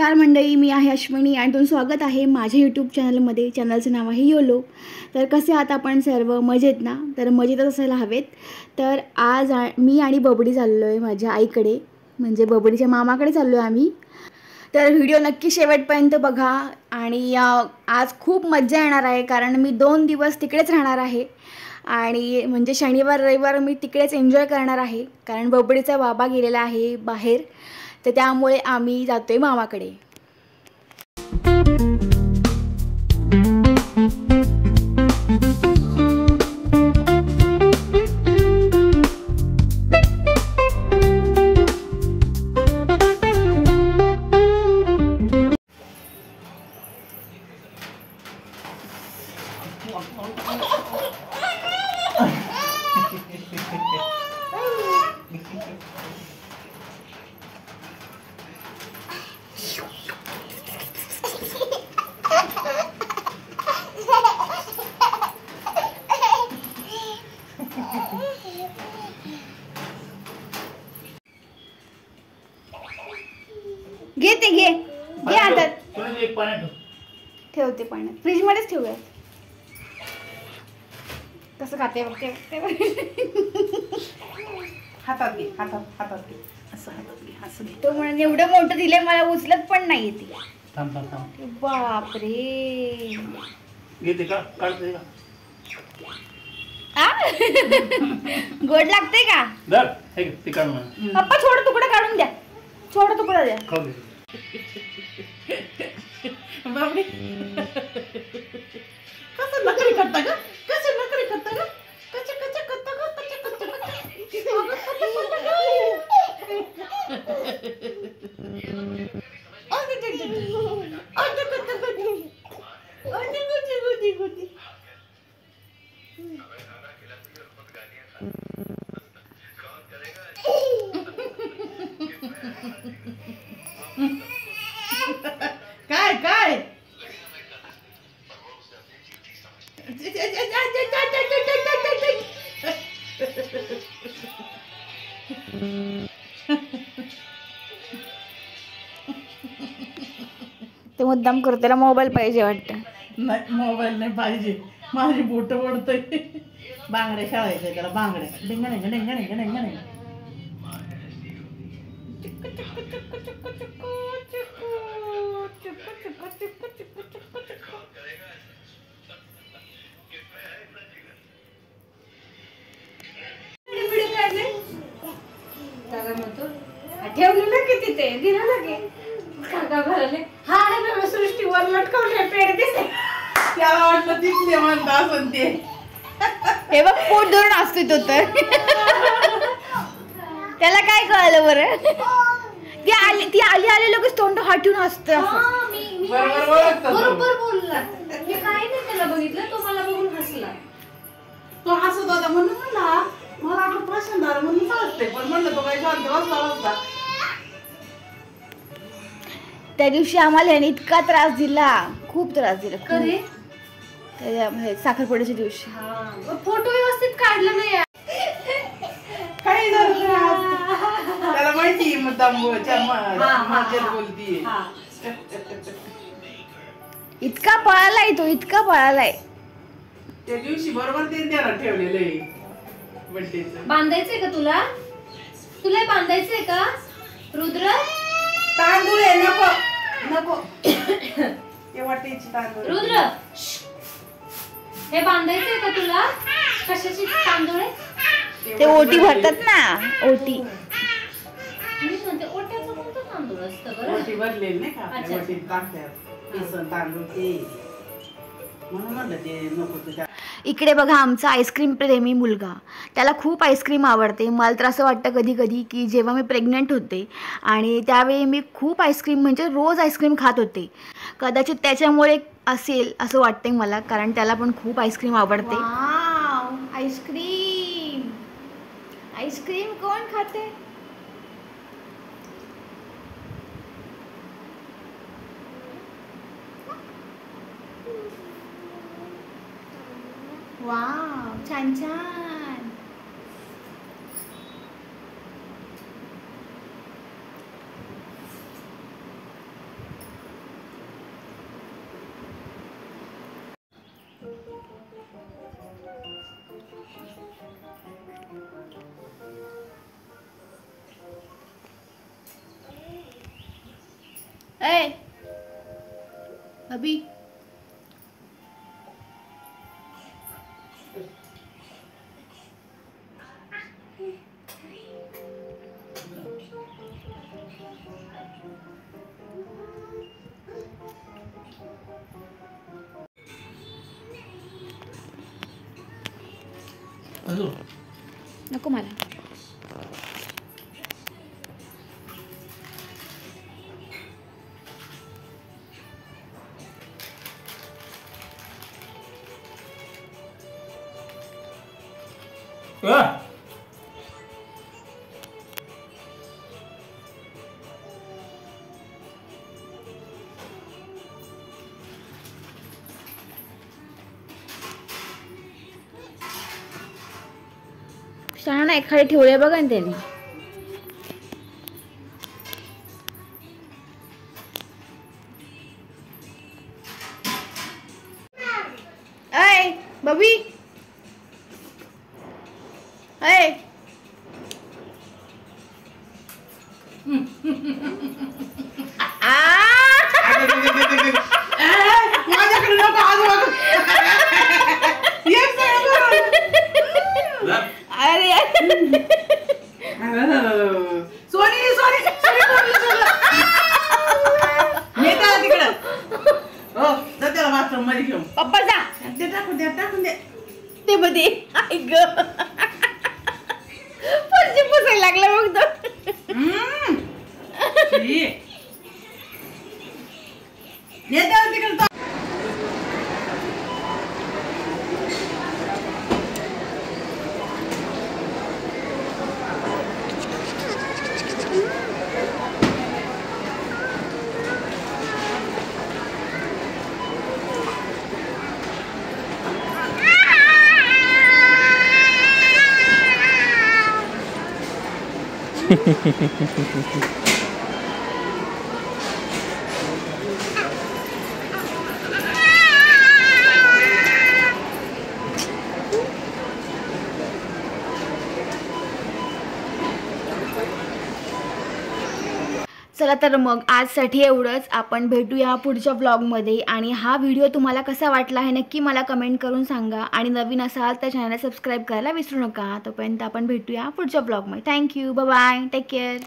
नमस्कार मंडळी, मी आहे अश्विनी आणि तुमचं स्वागत आहे माझ्या यूट्यूब चॅनलमध्ये. चॅनलचं नाव आहे योलो. तर कसे आहात आपण सर्व? मजेत ना? तर मजेतच असायला हवेत. तर आज मी आणि बबडी चाललो आहे माझ्या आईकडे, म्हणजे बबडीच्या मामाकडे चाललो आहे आम्ही. तर व्हिडिओ नक्की शेवटपर्यंत बघा आणि आज खूप मजा येणार आहे, कारण मी 2 दिवस तिकडेच राहणार आहे आणि म्हणजे शनिवार रविवार मी तिकडेच एन्जॉय करणार आहे, कारण बबडीचा बाबा गेलेला आहे बाहेर. तर त्यामुळे आम्ही जातोय मामाकडे. घे ते घे घे हातात. ठेवते पाण्यात, फ्रीज मध्येच ठेवूया. कसं खाते बघते हातात घे, हातात घे, असं हातात घे, असं घे. तो म्हणून एवढं मोठं दिलंय, मला उचलत पण नाही ती. थांब थांब थांब. बापरे, घेते का? काढते का? गोड लागते का? धर, हे घे, ते काढ ना. पप्पा छोटा तुकडा काढून द्या, छोटा तुकडा द्या. खाऊ दे. बापरे, कसं नखरे करता ग? कसं नखरे करता ग? कच्चे कच्चे करता ग? कच्चे कच्चे काय काय ते मुद्दाम करतो, त्याला मोबाईल पाहिजे वाटतं. नाही, मोबाईल नाही पाहिजे. माझी बोट ओढतोय. बांगड्या खेळायच्या त्याला, बांगड्या ढेंगणे ढेंगणे ढेंगणे. ठेवलेलं किती ते दिलं लगे काका भरले. हा ना, सृष्टीवर लटकवले पेड दिसते. त्याला वाटलं दिसले म्हणता असं ते. हे बघ, पोट धरून असतोय तो. तर त्याला काय कळलं बरं? ती आली लगेच तोंड हाटून असतं. बरोबर बोलला. मी काय नाही त्याला बघितलं, तो मला बघून हसला. तो हसत होता म्हणून मला आपलं प्रश्न झाला म्हणून हसते, पण म्हणलं तो काही शांत बसला होता. त्या दिवशी आम्हाला याने इतका त्रास दिला, खूप त्रास दिला. कधी? साखरपुड्याच्या दिवशी. फोटो व्यवस्थित काढला नाही. काही त्याला माहिती मुद्दाम बोलतीये. इतका पळालाय तो, इतका पळालाय. त्या दिवशी बरोबर ते त्याला ठेवलेलं आहे बड्डेचं. बांधायचंय का तुला? तुला बांधायचंय का रुद्र? तांदूळ आहे, नको नको. ते वाटायची तांदूळ. रुद्र, हे बांधायचंय का तुला? कशाची तांदूळ आहे? ते ओटी भरतात ना, ओटी. मी म्हणते ओट्याचं कोणतं तांदूळ असतं बरं? ओटी भरलेली नाही का, अच्छा. ओटीत टाकतात बेसन तांदूळ ते, म्हणून म्हणलं ते नको तुझ्या. इकडे बघा आमचा आईस्क्रीम प्रेमी मुलगा, त्याला खूप आईस्क्रीम आवडते. मला तर असं वाटतं कधी कधी की जेव्हा मी प्रेग्नंट होते आणि त्यावेळी मी खूप आईस्क्रीम, म्हणजे रोज आईस्क्रीम खात होते. कदाचित त्याच्यामुळे असेल असं वाटतंय मला, कारण त्याला पण खूप आईस्क्रीम आवडते. आईस्क्रीम, आईस्क्रीम कोण खाते? वाव, छान छान. ए अभी अजून नको मला. शहाणा एखादे ठेवले बघा ना त्यांनी. ऐ बबी ऐ माझ्याकडे नको आजूबाजू. एक अरे सोनी सोनी नेता तिकडं. हो जा त्याला बाथरूम मध्ये घेऊन. पप्पा जा ते टाकून द्या टाकून द्या. ते मध्ये. आई ग फरशी पुसायला लागलं मग तो. नेता तिकडं. चला तर मग आजसाठी एवढंच. आपण भेटूया पुढच्या व्लॉगमध्ये. आणि हा व्हिडिओ तुम्हाला कसा वाटला हे नक्की मला कमेंट करून सांगा. आणि नवीन असाल तर चॅनलला सबस्क्राईब करायला विसरू नका. तोपर्यंत आपण भेटूया पुढच्या व्लॉगमध्ये. Thank you. Bye bye. Take care.